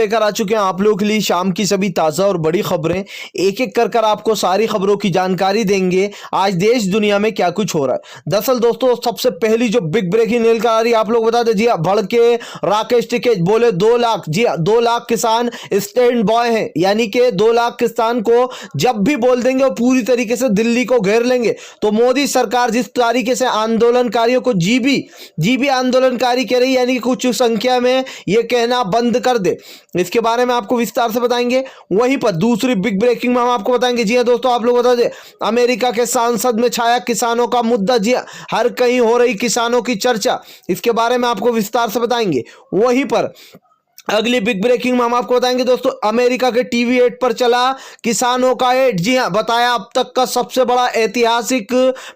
लेकर आ चुके हैं आप लोगों के लिए शाम की सभी ताज़ा और बड़ी खबरें। एक एक कर आपको सारी खबरों की जानकारी देंगे आज देश दुनिया में क्या कुछ हो रहा है। दरअसल दोस्तों सबसे पहली जो बिग ब्रेकिंग न्यूज़ आ रही है आप लोग बता दें, जी हाँ, भड़के राकेश टिकैत बोले 2 लाख, जी हाँ 2 लाख किसान स्टैंड बॉय हैं, यानी कि 2 लाख किसान को जब भी बोल देंगे वो पूरी तरीके से दिल्ली को घेर लेंगे। तो मोदी सरकार जिस तरीके से आंदोलनकारियों को जीबी आंदोलनकारी कह रही है, यानी कि कुछ संख्या में ये कहना बंद कर दे, इसके बारे में आपको विस्तार से बताएंगे। वहीं पर दूसरी बिग ब्रेकिंग में हम आपको बताएंगे, जी हां दोस्तों, आप लोग बता दें अमेरिका के संसद में छाया किसानों का मुद्दा, जी हां हर कहीं हो रही किसानों की चर्चा, इसके बारे में आपको विस्तार से बताएंगे। वहीं पर अगली बिग ब्रेकिंग में हम आपको बताएंगे दोस्तों, अमेरिका के टीवी 8 पर चला किसानों का एड, जी हां बताया अब तक का सबसे बड़ा ऐतिहासिक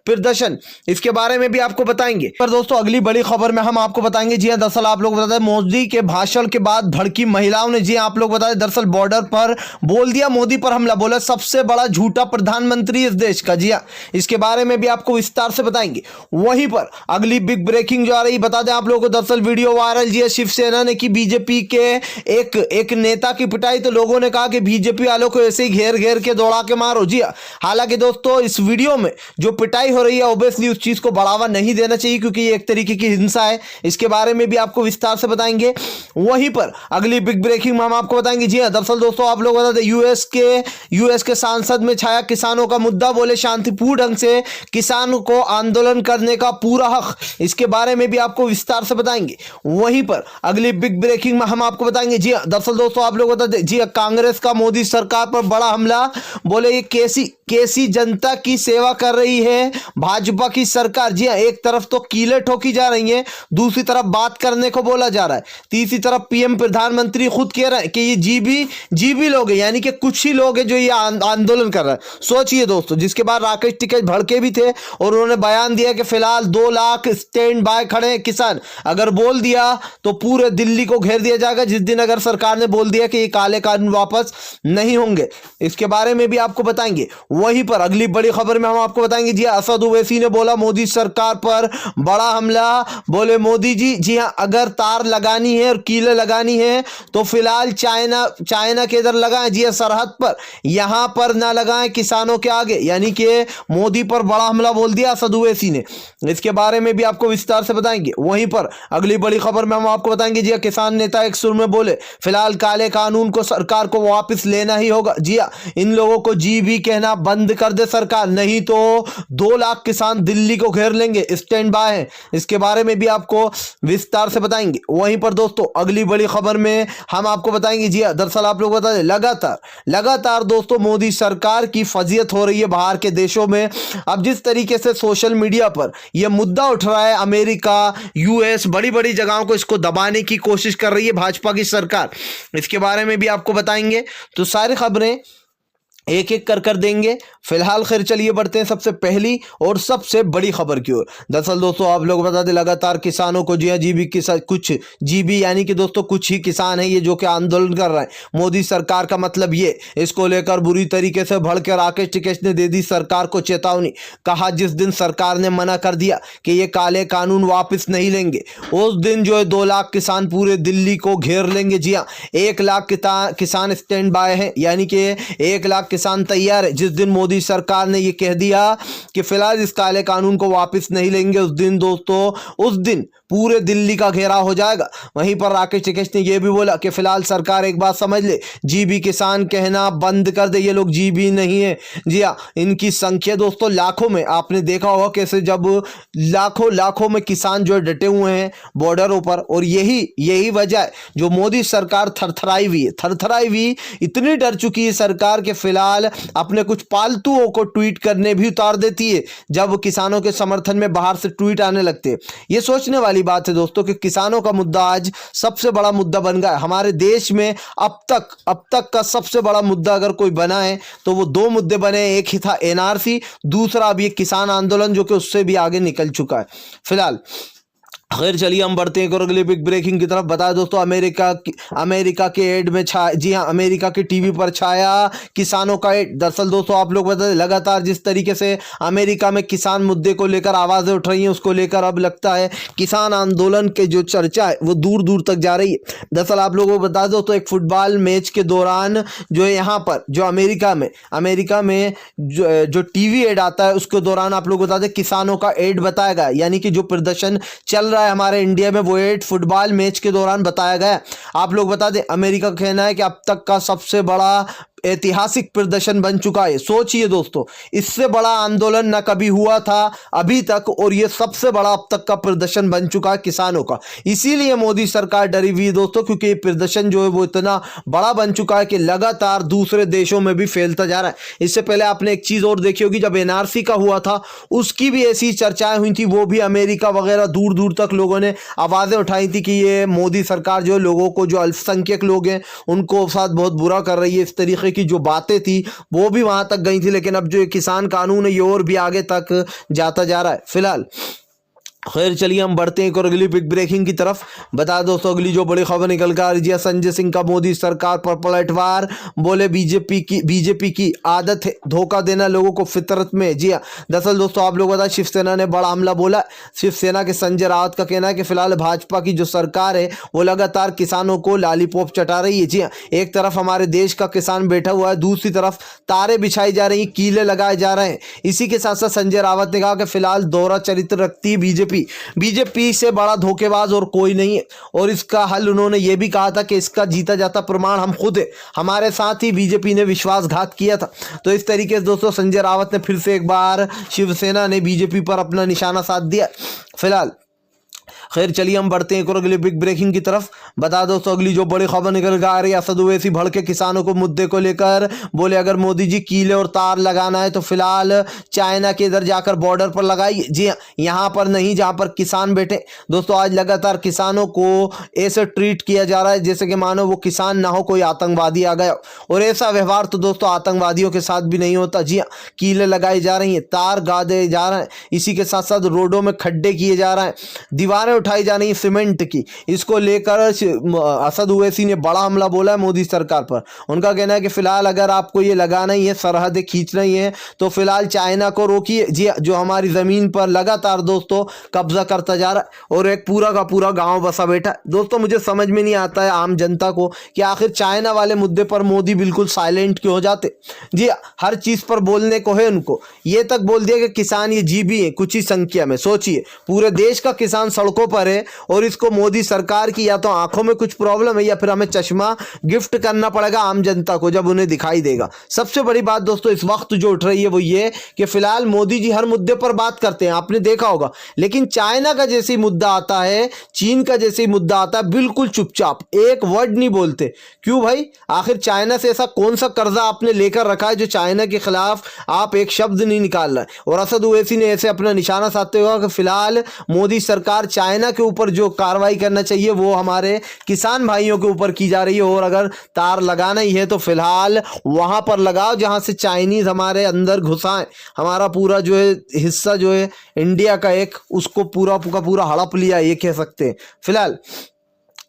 प्रदर्शन, इसके बारे में भी आपको बताएंगे। पर दोस्तों अगली बड़ी खबर में हम आपको बताएंगे, जी हां दरअसल आप लोग बता दें मोदी के भाषण के बाद भड़की महिलाओं ने, जी हां आप लोग बता दें दरअसल बॉर्डर पर बोल दिया मोदी पर हमला, बोला सबसे बड़ा झूठा प्रधानमंत्री इस देश का, जी हां इसके बारे में भी आपको विस्तार से बताएंगे। वहीं पर अगली बिग ब्रेकिंग जो आ रही बता दें आप लोगों को, दरअसल वीडियो वायरल, जी हां शिवसेना ने की बीजेपी के एक नेता की पिटाई, तो लोगों ने कहा कि बीजेपी वालों को ऐसे ही घेर घेर के दौड़ा के मारो, जी हालांकि दोस्तों इस वीडियो में जो पिटाई हो रही है ऑब्वियसली उस चीज को बढ़ावा नहीं देना चाहिए क्योंकि ये एक तरीके की हिंसा है, इसके बारे में भी आपको विस्तार से बताएंगे। वहीं पर अगली बिग ब्रेकिंग में हम आपको बताएंगे, जी दरअसल दोस्तों आप लोग बता दें यूएस के सांसद में छाया किसानों का मुद्दा, बोले शांतिपूर्ण ढंग से किसानों को आंदोलन करने का पूरा हक, इसके बारे में भी आपको विस्तार से बताएंगे। वहीं पर अगली बिग ब्रेकिंग में हम आपको बताएंगे, जी दरअसल दोस्तों आप लोग बता दें, जी कांग्रेस का मोदी सरकार पर बड़ा हमला, बोले ये कैसी जनता की सेवा कर रही है भाजपा की सरकार, जी एक तरफ तो कीले ठोकी जा रही है, दूसरी तरफ बात करने को बोला जा रहा है, तीसरी तरफ पीएम प्रधानमंत्री खुद कह रहे हैं कि ये जीबी लोग हैं, यानी कि कुछ ही लोग हैं जो ये आंदोलन कर रहे हैं। सोचिए दोस्तों, जिसके बाद राकेश टिकैत भड़के भी थे और उन्होंने बयान दिया कि फिलहाल 2 लाख स्टैंड बाय खड़े हैं किसान, अगर बोल दिया तो पूरे दिल्ली को घेर दिया जाएगा जिस दिन अगर सरकार ने बोल दिया कि ये काले कानून वापस नहीं होंगे, इसके बारे में भी आपको बताएंगे। वहीं पर अगली बड़ी खबर में हम आपको बताएंगे, जी असद ओवैसी ने बोला मोदी सरकार पर बड़ा हमला, बोले मोदी जी, जी हां अगर तार लगानी है और कीले लगानी है तो फिलहाल चाइना के इधर लगाएं, जी सरहद पर, यहां पर ना लगाएं किसानों के आगे, यानी कि मोदी पर बड़ा हमला बोल दिया असद ओवैसी ने, इसके बारे में भी आपको विस्तार से बताएंगे। वहीं पर अगली बड़ी खबर में हम आपको बताएंगे, जी किसान नेता एक सुर में बोले फिलहाल काले कानून को सरकार को वापस लेना ही होगा, जी इन लोगों को जीबी कहना बंद कर दे सरकार, नहीं तो 2 लाख किसान दिल्ली को घेर लेंगे, स्टैंड बाय है, इसके बारे में भी आपको विस्तार से बताएंगे। वहीं पर दोस्तों अगली बड़ी खबर में हम आपको बताएंगे, जी दरअसल आप लोग बता दें लगातार दोस्तों मोदी सरकार की फजीयत हो रही है बाहर के देशों में। अब जिस तरीके से सोशल मीडिया पर यह मुद्दा उठ रहा है, अमेरिका यूएस बड़ी जगहों को इसको दबाने की कोशिश कर रही है भाजपा की सरकार, इसके बारे में भी आपको बताएंगे। तो सारी खबरें एक एक कर देंगे। फिलहाल खैर चलिए बढ़ते हैं सबसे पहली और सबसे बड़ी खबर की ओर। दरअसल दोस्तों आप लोग बता दें लगातार किसानों को, जी हाँ कुछ जीबी यानी कि दोस्तों कुछ ही किसान हैं ये जो कि आंदोलन कर रहे हैं मोदी सरकार का, मतलब ये इसको लेकर बुरी तरीके से भड़के राकेश टिकैत ने दे दी सरकार को चेतावनी, कहा जिस दिन सरकार ने मना कर दिया कि ये काले कानून वापस नहीं लेंगे उस दिन जो है 2 लाख किसान पूरे दिल्ली को घेर लेंगे। जी हाँ 1 लाख किसान स्टैंड बाय है, यानी कि 1 लाख किसान तैयार है। जिस दिन मोदी सरकार ने ये कह दिया कि फिलहाल इस काले कानून को वापस नहीं लेंगे, उस दिन दोस्तों उस दिन पूरे दिल्ली का घेराव हो जाएगा। वहीं पर राकेश टिकैत ने यह भी बोला कि फिलहाल सरकार एक बात समझ ले, जीबी किसान कहना बंद कर दे, ये लोग जीबी नहीं है। जी हाँ इनकी संख्या दोस्तों लाखों में, आपने देखा होगा कैसे जब लाखों में किसान जो डटे हुए हैं बॉर्डरों पर, और यही वजह है जो मोदी सरकार थरथराई हुई इतनी डर चुकी है सरकार के फिलहाल अपने कुछ पालतुओं को ट्वीट करने भी उतार देती है जब किसानों के समर्थन में बाहर से ट्वीट आने लगते हैं। ये सोचने वाली बात है दोस्तों कि किसानों का मुद्दा आज सबसे बड़ा मुद्दा बन गया हमारे देश में। अब तक का सबसे बड़ा मुद्दा अगर कोई बना है तो वो 2 मुद्दे बने, एक ही था एनआरसी, दूसरा अब ये किसान आंदोलन जो कि उससे भी आगे निकल चुका है। फिलहाल खैर चलिए हम बढ़ते हैं और अगली बिग ब्रेकिंग की तरफ। बताया दोस्तों अमेरिका के एड में जी हाँ, अमेरिका के टीवी पर छाया किसानों का एड। दरअसल दोस्तों आप लोग बता दें, लगातार जिस तरीके से अमेरिका में किसान मुद्दे को लेकर आवाज़ें उठ रही हैं, उसको लेकर अब लगता है किसान आंदोलन के जो चर्चा है वो दूर दूर तक जा रही है। दरअसल आप लोगों को बता दो तो एक फुटबॉल मैच के दौरान जो है यहाँ पर जो अमेरिका में जो टीवी एड आता है उसके दौरान आप लोग बता दें किसानों का एड बताया गया, यानी कि जो प्रदर्शन चल रहा है हमारे इंडिया में वो एड फुटबॉल मैच के दौरान बताया गया। आप लोग बता दें अमेरिका का कहना है कि अब तक का सबसे बड़ा ऐतिहासिक प्रदर्शन बन चुका है। सोचिए दोस्तों, इससे बड़ा आंदोलन ना कभी हुआ था अभी तक, और ये सबसे बड़ा अब तक का प्रदर्शन बन चुका है किसानों का। इसीलिए मोदी सरकार डरी हुई है दोस्तों, क्योंकि ये प्रदर्शन जो है वो इतना बड़ा बन चुका है कि लगातार दूसरे देशों में भी फैलता जा रहा है। इससे पहले आपने एक चीज और देखी होगी, जब एनआरसी का हुआ था उसकी भी ऐसी चर्चाएं हुई थी, वो भी अमेरिका वगैरह दूर दूर तक लोगों ने आवाजें उठाई थी कि ये मोदी सरकार जो है लोगों को, जो अल्पसंख्यक लोग हैं उनको साथ बहुत बुरा कर रही है। इस तरीके की जो बातें थी वो भी वहां तक गई थी, लेकिन अब जो ये किसान कानून है ये और भी आगे तक जाता जा रहा है फिलहाल। खैर चलिए हम बढ़ते हैं और अगली बिग ब्रेकिंग की तरफ। बता दोस्तों अगली जो बड़ी खबर निकल कर आ रही है, संजय सिंह का मोदी सरकार पर पलटवार। बोले बीजेपी की आदत है धोखा देना लोगों को फितरत में। जी हाँ, दरअसल दोस्तों आप लोग बता शिवसेना ने बड़ा हमला बोला। शिवसेना के संजय राउत का कहना है कि फिलहाल भाजपा की जो सरकार है वो लगातार किसानों को लॉलीपॉप चटा रही है। जी हाँ, एक तरफ हमारे देश का किसान बैठा हुआ है, दूसरी तरफ तारे बिछाई जा रही, कीले लगाए जा रहे हैं। इसी के साथ साथ संजय रावत ने कहा कि फिलहाल दोहरा चरित्र रखती है बीजेपी से बड़ा धोखेबाज और कोई नहीं है, और इसका हल उन्होंने ये भी कहा था कि इसका जीता जाता प्रमाण हम खुद है, हमारे साथ ही बीजेपी ने विश्वासघात किया था। तो इस तरीके से दोस्तों संजय रावत ने फिर से एक बार शिवसेना ने बीजेपी पर अपना निशाना साध दिया फिलहाल। खैर चलिए हम बढ़ते हैं और अगली बिग ब्रेकिंग की तरफ। बता दो तो अगली जो बड़ी खबर निकल कर आ रही है, असद ओवैसी भड़के किसानों को मुद्दे को लेकर। बोले अगर मोदी जी कीले और तार लगाना है तो फिलहाल चाइना के इधर जाकर बॉर्डर पर लगाइए। जी हाँ, यहाँ पर नहीं जहाँ पर किसान बैठे। दोस्तों आज लगातार किसानों को ऐसे ट्रीट किया जा रहा है जैसे कि मानो वो किसान ना हो, कोई आतंकवादी आ गया, और ऐसा व्यवहार तो दोस्तों आतंकवादियों के साथ भी नहीं होता। जी हाँ, कीले लगाई जा रही हैं, तार गाड़े जा रहे हैं, इसी के साथ साथ रोडों में खड्डे किए जा रहे हैं, दीवारें उठाई जा रही सीमेंट की। इसको लेकर असद ओवैसी ने बड़ा हमला बोला है मोदी सरकार पर। उनका कहना है कि फिलहाल अगर आपको ये लगाना ही है, सरहदें खींचना ही है, तो फिलहाल चाइना को रोकिए। जी जो हमारी जमीन पर लगातार दोस्तों कब्जा करता जा रहा है, और एक पूरा का पूरा गांव बसा बैठा है। दोस्तों मुझे समझ में नहीं आता है आम जनता को कि आखिर चाइना वाले मुद्दे पर मोदी बिल्कुल साइलेंट क्यों हो जाते। जी हर चीज पर बोलने को है उनको, ये तक बोल दिया कि किसान ये जीबी है कुछ ही संख्या में। सोचिए पूरे देश का किसान सड़कों पर है, और इसको मोदी सरकार की या तो आंखों में कुछ प्रॉब्लम है या फिर हमें चश्मा गिफ्ट करना पड़ेगा आम जनता को जब उन्हें दिखाई देगा। सबसे बड़ी बात दोस्तों इस वक्त जो उठ रही है वो ये कि फिलहाल मोदी जी हर मुद्दे पर बात करते हैं, आपने देखा होगा, लेकिन चाइना का जैसे मुद्दा आता है, चीन का जैसे मुद्दा आता है, बिल्कुल चुपचाप एक वर्ड नहीं बोलते। क्यों भाई, आखिर चाइना से ऐसा कौन सा कर्जा आपने लेकर रखा है जो चाइना के खिलाफ आप एक शब्द नहीं निकाल रहे। और असद ओवैसी ने ऐसे अपना निशाना साधते हुए कि फिलहाल मोदी सरकार चाइना के ऊपर जो कार्रवाई करना चाहिए वो हमारे किसान भाइयों के ऊपर की जा रही है, और अगर तार लगाना ही है तो फिलहाल वहां पर लगाओ जहां से चाइनीज हमारे अंदर घुसाएं। हमारा पूरा जो है हिस्सा जो है इंडिया का एक, उसको पूरा का पूरा हड़प लिया ये कह सकते हैं फिलहाल।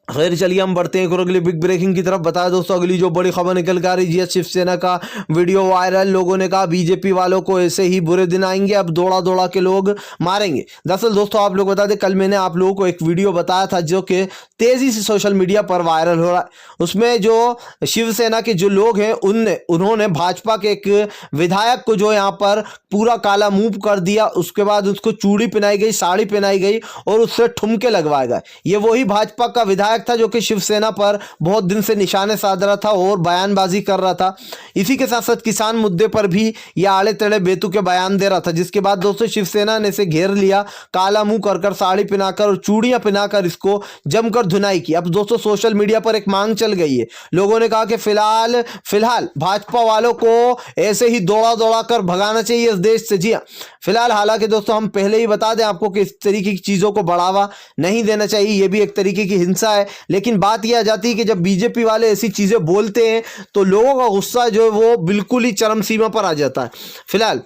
खैर चलिए हम बढ़ते हैं और अगली बिग ब्रेकिंग की तरफ। बताया दोस्तों अगली जो बड़ी खबर निकल कर आ रही है, शिवसेना का वीडियो वायरल। लोगों ने कहा बीजेपी वालों को ऐसे ही बुरे दिन आएंगे, अब दौड़ा दौड़ा के लोग मारेंगे। दरअसल दोस्तों आप लोग बता दें, कल मैंने आप लोगों को एक वीडियो बताया था जो कि तेजी से सोशल मीडिया पर वायरल हो रहा है। उसमें जो शिवसेना के जो लोग हैं उन्होंने भाजपा के एक विधायक को जो यहाँ पर पूरा काला मुंह कर दिया, उसके बाद उसको चूड़ी पहनाई गई, साड़ी पहनाई गई और उससे ठुमके लगवाए गए। ये वही भाजपा का विधायक था जो कि शिवसेना पर बहुत दिन से निशाने साध रहा था और बयानबाजी कर रहा था। इसी के साथ साथ किसान मुद्दे पर भी ये आड़े तेड़े बेतुके बयान दे रहा था, जिसके बाद दोस्तों शिवसेना ने इसे घेर लिया, काला मुंह कर साड़ी पहनाकर और चूड़ियां पहनाकर इसको जमकर धुनाई की। अब दोस्तों सोशल मीडिया पर एक मांग चल गई है, लोगों ने कहा कि फिलहाल भाजपा वालों को ऐसे ही दौड़ा दौड़ा कर भगाना चाहिए इस देश से। जी हाँ, फिलहाल हालांकि दोस्तों हम पहले ही बता दें आपको कि इस तरीके की चीजों को बढ़ावा नहीं देना चाहिए, ये भी एक तरीके की हिंसा है। लेकिन बात यह आ जाती है कि जब बीजेपी वाले ऐसी चीजें बोलते हैं तो लोगों का गुस्सा जो है वो बिल्कुल ही चरम सीमा पर आ जाता है फिलहाल।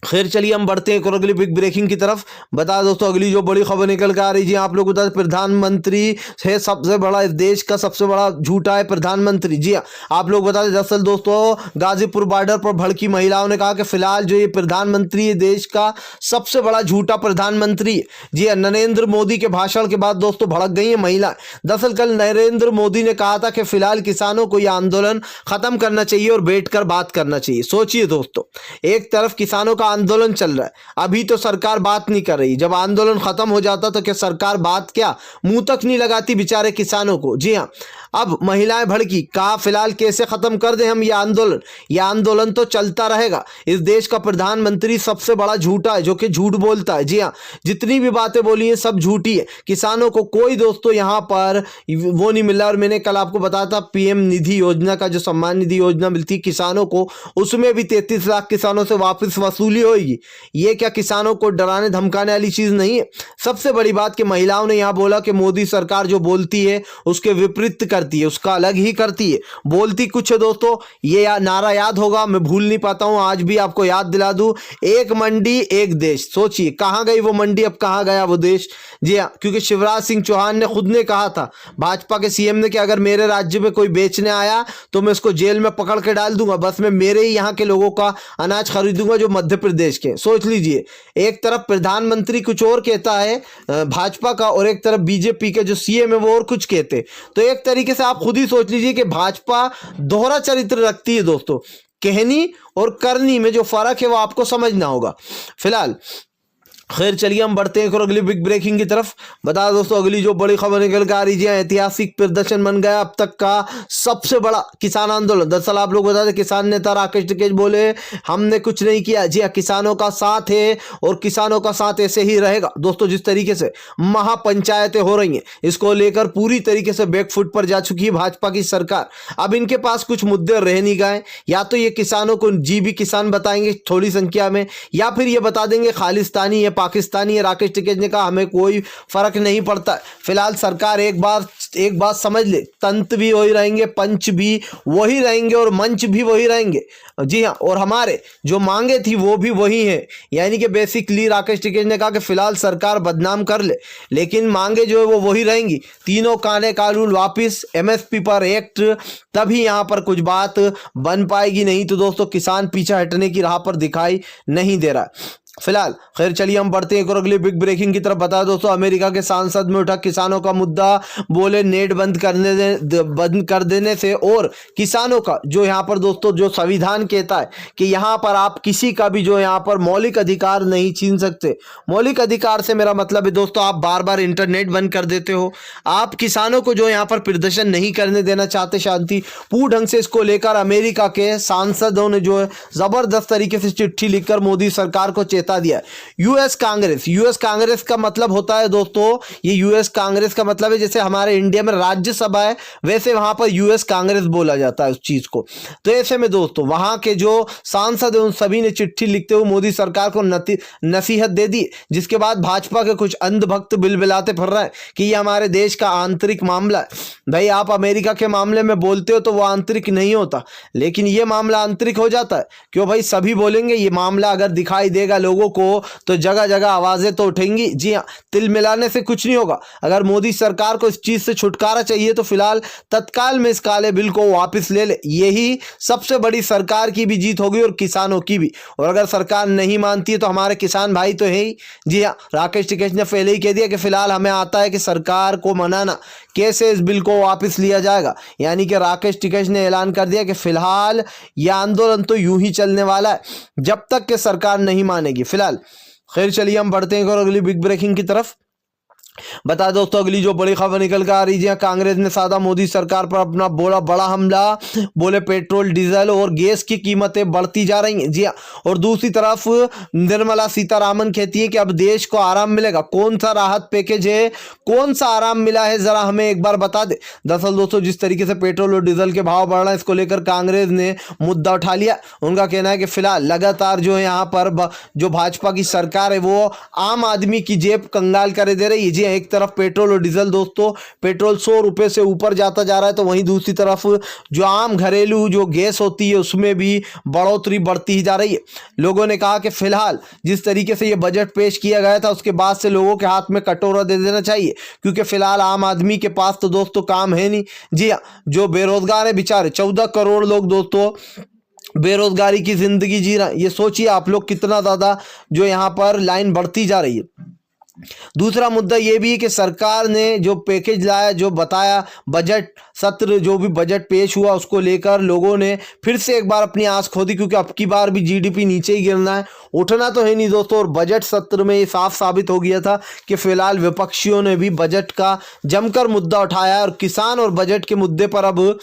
खैर चलिए हम बढ़ते हैं एक और अगली बिग ब्रेकिंग की तरफ। बता दोस्तों अगली जो बड़ी खबर निकल कर आ रही है, आप लोग बता दें प्रधानमंत्री है सबसे बड़ा, इस देश का सबसे बड़ा झूठा है प्रधानमंत्री। जी हाँ, आप लोग बता दें दरअसल दोस्तों गाजीपुर बॉर्डर पर भड़की महिलाओं ने कहा कि फिलहाल जो ये प्रधानमंत्री है देश का सबसे बड़ा झूठा प्रधानमंत्री है। जी हाँ, नरेंद्र मोदी के भाषण के बाद दोस्तों भड़क गई है महिला। दरअसल कल नरेंद्र मोदी ने कहा था कि फिलहाल किसानों को यह आंदोलन खत्म करना चाहिए और बैठकर बात करना चाहिए। सोचिए दोस्तों, एक तरफ किसानों का आंदोलन चल रहा है, अभी तो सरकार बात नहीं कर रही, जब आंदोलन खत्म हो जाता तो क्या सरकार बात क्या मुंह तक नहीं लगाती बेचारे किसानों को। जी हाँ, अब महिलाएं भड़की, कहा फिलहाल कैसे खत्म कर दें हम ये आंदोलन तो चलता रहेगा। इस देश का प्रधानमंत्री सबसे बड़ा झूठा है जो कि झूठ बोलता है। जी हाँ, जितनी भी बातें बोली हैं सब झूठी है। किसानों को कोई दोस्तों यहाँ पर वो नहीं मिला। और मैंने कल आपको बताया था पीएम निधि योजना का जो सम्मान निधि योजना मिलती किसानों को, उसमें भी 33 लाख किसानों से वापस वसूली होगी। ये क्या किसानों को डराने धमकाने वाली चीज नहीं है। सबसे बड़ी बात कि महिलाओं ने यहाँ बोला कि मोदी सरकार जो बोलती है उसके विपरीत करती है, उसका अलग ही करती है, बोलती कुछ है दोस्तों। ये नारा याद होगा, मैं भूल नहीं पाता हूं, आज भी आपको याद दिला दूं, एक मंडी एक देश। सोचिए कहां गई वो मंडी, अब कहां गया वो देश। जी हाँ, क्योंकि शिवराज सिंह चौहान ने खुद ने कहा था, भाजपा के सीएम ने, कि अगर मेरे राज्य में कोई बेचने आया तो मैं उसको जेल में पकड़ के डाल दूंगा, बस मैं मेरे ही यहाँ के लोगों का अनाज खरीदूंगा जो मध्य प्रदेश के। सोच लीजिए, एक तरफ प्रधानमंत्री कुछ और कहता है भाजपा का, और एक तरफ बीजेपी के जो सीएम है वो और कुछ कहते। तो एक तरीके से आप खुद ही सोच लीजिए कि भाजपा दोहरा चरित्र रखती है दोस्तों। कहनी और करनी में जो फर्क है वो आपको समझना होगा। फिलहाल खैर चलिए हम बढ़ते हैं और अगली बिग ब्रेकिंग की तरफ। बता दोस्तों अगली जो बड़ी खबर निकल कर आ रही है, ऐतिहासिक प्रदर्शन बन गया अब तक का सबसे बड़ा किसान आंदोलन। दरअसल आप लोग बता दें किसान नेता राकेश टिकैत बोले हमने कुछ नहीं किया। जी हाँ, किसानों का साथ है और किसानों का साथ ऐसे ही रहेगा। दोस्तों जिस तरीके से महापंचायतें हो रही हैं, इसको लेकर पूरी तरीके से बैकफुट पर जा चुकी है भाजपा की सरकार। अब इनके पास कुछ मुद्दे रह नहीं गए, या तो ये किसानों को जीबी किसान बताएंगे थोड़ी संख्या में, या फिर ये बता देंगे खालिस्तानी है पाकिस्तानी है। राकेश टिकैत ने कहा हमें कोई फर्क नहीं पड़ता। फिलहाल सरकार एक बात समझ ले, तंत्र भी वही रहेंगे, पंच भी वही रहेंगे और मंच भी वही रहेंगे। जी हाँ, और हमारे जो मांगे थी वो भी वही है। यानी कि बेसिकली राकेश टिकैत ने कहा कि फिलहाल सरकार बदनाम कर ले, लेकिन मांगे जो है वो वही रहेंगी। तीनों काले कानून वापिस, एमएसपी पर एक्ट, तभी यहाँ पर कुछ बात बन पाएगी, नहीं तो दोस्तों किसान पीछे हटने की राह पर दिखाई नहीं दे रहा। फिलहाल खैर चलिए हम बढ़ते हैं और अगली बिग ब्रेकिंग की तरफ। बता दोस्तों अमेरिका के सांसद में उठा किसानों का मुद्दा, बोले नेट बंद कर देने से और किसानों का जो यहाँ पर दोस्तों जो संविधान कहता है कि यहाँ पर आप किसी का भी जो यहाँ पर मौलिक अधिकार नहीं छीन सकते। मौलिक अधिकार से मेरा मतलब है दोस्तों आप बार बार इंटरनेट बंद कर देते हो, आप किसानों को जो यहाँ पर प्रदर्शन नहीं करने देना चाहते शांतिपूर्ण ढंग से। इसको लेकर अमेरिका के सांसदों ने जो है जबरदस्त तरीके से चिट्ठी लिखकर मोदी सरकार को चेता दिया। यूएस कांग्रेस का मतलब होता है दोस्तों, ये यूएस कांग्रेस का मतलब है जैसे हमारे इंडिया में राज्यसभा है वैसे वहां पर यूएस कांग्रेस बोला जाता है उस चीज को। तो ऐसे में दोस्तों वहां के जो सांसद हैं उन सभी ने चिट्ठी लिखते हुए मोदी सरकार को नसीहत दे दी, जिसके बाद भाजपा के कुछ अंधभक्त बिलबिलाते फिर रहे हैं कि ये हमारे देश का आंतरिक मामला है। भाई आप अमेरिका के मामले में बोलते हो तो वो आंतरिक नहीं होता, लेकिन ये मामला आंतरिक हो जाता है। क्यों भाई, सभी बोलेंगे ये मामला अगर दिखाई देगा लोगों को तो जगह जगह आवाजें तो उठेंगी। जी हाँ, तिल मिलाने से कुछ नहीं होगा। अगर मोदी सरकार को इस चीज से छुटकारा चाहिए तो फिलहाल तत्काल में इस काले बिल को वापस ले ले, यही सबसे बड़ी सरकार की भी जीत होगी और किसानों की भी। और अगर सरकार नहीं मानती है तो हमारे किसान भाई तो है ही। जी हाँ, राकेश टिकैत ने पहले ही कह दिया कि फिलहाल हमें आता है कि सरकार को मनाना, कैसे इस बिल को वापस लिया जाएगा। यानी कि राकेश टिकैत ने ऐलान कर दिया कि फिलहाल यह आंदोलन तो यूं ही चलने वाला है जब तक कि सरकार नहीं मानेगी। फिलहाल खैर चलिए हम बढ़ते हैं और अगली बिग ब्रेकिंग की तरफ। बता दोस्तों अगली जो बड़ी खबर निकल कर आ रही है, कांग्रेस ने साधा मोदी सरकार पर अपना बोला बड़ा हमला, बोले पेट्रोल डीजल और गैस की कीमतें बढ़ती जा रही हैं। जी हाँ, और दूसरी तरफ निर्मला सीतारामन कहती है कि अब देश को आराम मिलेगा। कौन सा राहत पैकेज है, कौन सा आराम मिला है, जरा हमें एक बार बता दे। दरअसल दोस्तों जिस तरीके से पेट्रोल और डीजल के भाव बढ़ रहे हैं, इसको लेकर कांग्रेस ने मुद्दा उठा लिया। उनका कहना है कि फिलहाल लगातार जो है यहाँ पर जो भाजपा की सरकार है वो आम आदमी की जेब कंगाल करे दे रही है। जी हाँ, एक तरफ पेट्रोल और डीजल दोस्तों, पेट्रोल 100 रुपये से ऊपर जाता जा रहा है, तो वहीं दूसरी तरफ जो आम घरेलू जो गैस होती है उसमें भी बढ़ोतरी बढ़ती ही जा रही है। लोगों ने कहा कि फिलहाल जिस तरीके से ये बजट पेश किया गया था उसके बाद से लोगों के हाथ में कटोरा दे देना चाहिए, क्योंकि फिलहाल आम आदमी के पास तो दोस्तों काम है नहीं। जी हाँ, जो बेरोजगार है बेचारे 14 करोड़ लोग दोस्तों बेरोजगारी की जिंदगी जी रहे हैं। ये सोचिए आप लोग कितना ज़्यादा जो यहाँ पर लाइन बढ़ती जा रही है। दूसरा मुद्दा ये भी है कि सरकार ने जो पैकेज लाया, जो बताया बजट सत्र, जो भी बजट पेश हुआ उसको लेकर लोगों ने फिर से एक बार अपनी आंख खोदी, क्योंकि अब की बार भी जीडीपी नीचे ही गिरना है, उठना तो है नहीं दोस्तों। और बजट सत्र में ये साफ साबित हो गया था कि फिलहाल विपक्षियों ने भी बजट का जमकर मुद्दा उठाया है और किसान और बजट के मुद्दे पर अब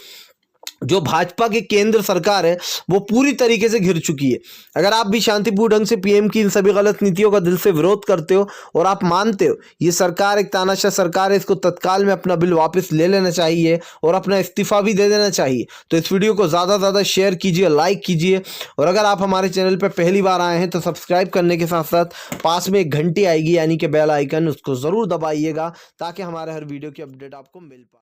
जो भाजपा की केंद्र सरकार है वो पूरी तरीके से घिर चुकी है। अगर आप भी शांतिपूर्ण ढंग से पीएम की इन सभी गलत नीतियों का दिल से विरोध करते हो और आप मानते हो ये सरकार एक तानाशाह सरकार है, इसको तत्काल में अपना बिल वापस ले लेना चाहिए और अपना इस्तीफा भी दे देना चाहिए, तो इस वीडियो को ज़्यादा से ज़्यादा शेयर कीजिए, लाइक कीजिए। और अगर आप हमारे चैनल पर पहली बार आए हैं तो सब्सक्राइब करने के साथ साथ पास में एक घंटी आएगी यानी कि बेल आइकन, उसको ज़रूर दबाइएगा ताकि हमारे हर वीडियो की अपडेट आपको मिल पाए।